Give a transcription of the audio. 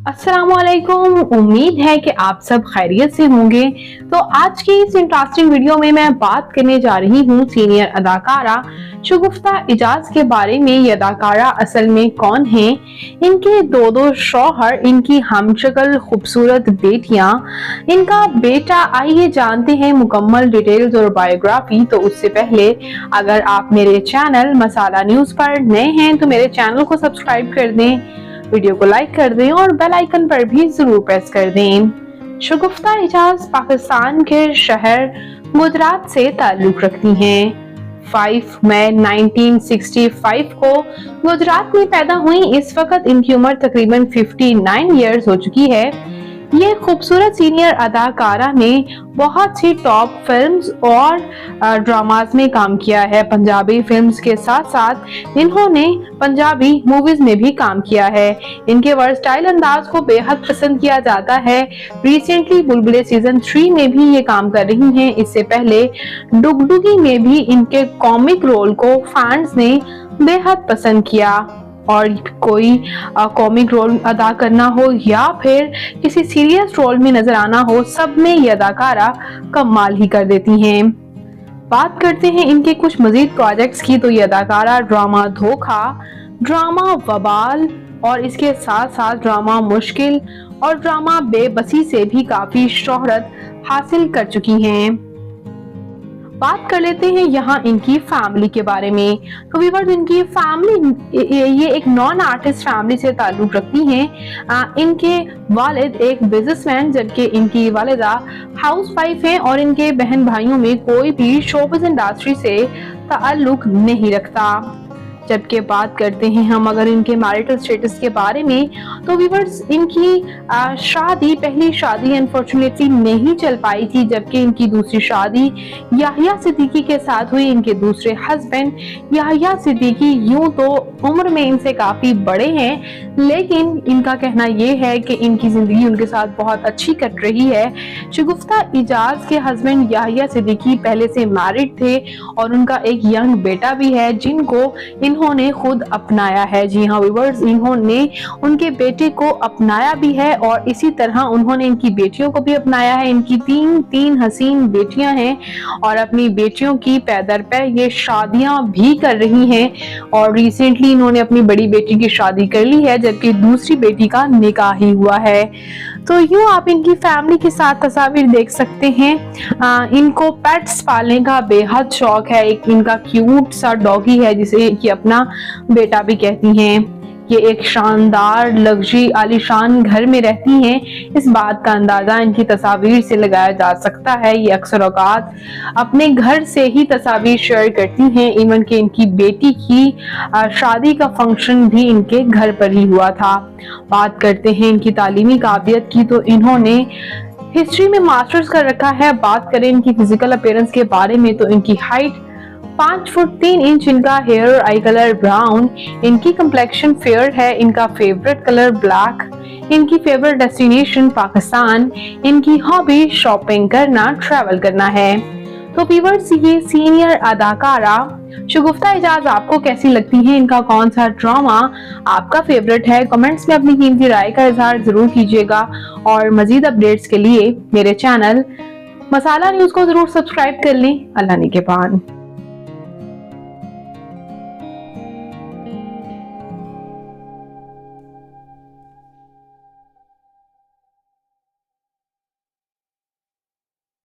अस्सलामुअलैकुम। उम्मीद है कि आप सब खैरियत से होंगे। तो आज की इस इंटरेस्टिंग वीडियो में मैं बात करने जा रही हूँ सीनियर अदाकारा शगुफ्ता एजाज के बारे में। ये अदाकारा असल में कौन है, इनके दो शौहर, इनकी हमशक्ल खूबसूरत बेटियां, इनका बेटा। आइए जानते हैं मुकम्मल डिटेल्स और बायोग्राफी। तो उससे पहले अगर आप मेरे चैनल मसाला न्यूज पर नए हैं तो मेरे चैनल को सब्सक्राइब कर दें, वीडियो को लाइक कर दें और बेल आइकन पर भी जरूर प्रेस कर दें। शगुफ्ता एजाज पाकिस्तान के शहर गुजरात से ताल्लुक रखती हैं। 5 मई 1965 को गुजरात में पैदा हुई। इस वक्त इनकी उम्र तकरीबन 59 इयर्स हो चुकी है। ये खूबसूरत सीनियर अदाकारा ने बहुत सी टॉप फिल्म्स और ड्रामास में काम किया है। पंजाबी फिल्म्स के साथ साथ इन्होंने पंजाबी मूवीज में भी काम किया है। इनके वर्सटाइल अंदाज को बेहद पसंद किया जाता है। रिसेंटली बुलबुले सीजन 3 में भी ये काम कर रही हैं। इससे पहले डुगडुगी में भी इनके कॉमिक रोल को फैंस ने बेहद पसंद किया। और कोई कॉमिक रोल अदा करना हो या फिर किसी सीरियस रोल में नजर आना हो, सब में ये अदाकारा कमाल ही कर देती हैं। बात करते हैं इनके कुछ मजीद प्रोजेक्ट्स की। तो ये अदाकारा ड्रामा धोखा, ड्रामा वबाल और इसके साथ साथ ड्रामा मुश्किल और ड्रामा बेबसी से भी काफी शोहरत हासिल कर चुकी हैं। बात कर लेते हैं यहाँ इनकी फैमिली के बारे में। तो व्यूअर्स, इनकी फैमिली ये एक नॉन आर्टिस्ट फैमिली से ताल्लुक रखती हैं। इनके वालिद एक बिजनेसमैन जबकि इनकी वालिदा हाउसवाइफ हैं और इनके बहन भाइयों में कोई भी शोबिज़ इंडस्ट्री से ताल्लुक नहीं रखता। जबकि बात करते हैं हम अगर इनके मैरिटल स्टेटस के बारे में, तो व्यूअर्स, इनकी पहली शादी अनफॉर्चुनेटली नहीं चल पाई थी। जबकि इनकी दूसरी शादी याहिया सिद्दीकी के साथ हुई। इनके दूसरे हस्बैंड याहिया सिद्दीकी यूं तो उम्र में इनसे काफी बड़े हैं, लेकिन इनका कहना यह है कि इनकी जिंदगी उनके साथ बहुत अच्छी कट रही है। शगुफ्ता एजाज के हस्बैंड याहिया सिद्दीकी पहले से मैरिड थे और उनका एक यंग बेटा भी है जिनको इन्होंने खुद अपनाया है। जी हाँ व्यूअर्स, इन्होंने उनके बेटे को अपनाया भी है और इसी तरह उन्होंने इनकी बेटियों को भी अपनाया है। इनकी तीन हसीन बेटियां हैं और अपनी बेटियों की पैदर पे ये शादियां भी कर रही हैं। और रिसेंटली इन्होंने अपनी बड़ी बेटी की शादी कर ली है जबकि दूसरी बेटी का निकाह ही हुआ है। तो यूं आप इनकी फैमिली के साथ तस्वीर देख सकते हैं। इनको पेट्स पालने का बेहद शौक है। एक इनका क्यूट सा डॉगी है जिसे कि अपना बेटा भी कहती हैं। ये एक शानदार लग्जरी आलीशान घर में रहती हैं। इस बात का अंदाजा इनकी तस्वीर से लगाया जा सकता है। ये अक्सर औकात अपने घर से ही तस्वीर शेयर करती हैं। इवन कि इनकी बेटी की शादी का फंक्शन भी इनके घर पर ही हुआ था। बात करते हैं इनकी तालीमी काबिलियत की, तो इन्होंने हिस्ट्री में मास्टर्स कर रखा है। बात करें इनकी फिजिकल अपीयरेंस के बारे में, तो इनकी हाइट 5 फुट 3 इंच, इनका हेयर और आई कलर ब्राउन, इनकी कंप्लेक्शन फेयर है, इनका फेवरेट कलर ब्लैक, इनकी फेवरेट डेस्टिनेशन पाकिस्तान, इनकी हॉबी शॉपिंग करना, ट्रैवल करना है। तो व्यूअर्स, ये सीनियर अदाकारा शगुफ्ता एजाज आपको कैसी लगती हैं? इनका कौन सा ड्रामा आपका फेवरेट है? कमेंट्स में अपनी कीमती राय का इजहार जरूर कीजिएगा और मजीद अपडेट्स के लिए मेरे चैनल मसाला न्यूज को जरूर सब्सक्राइब कर लें। अल्लाह निगहबान।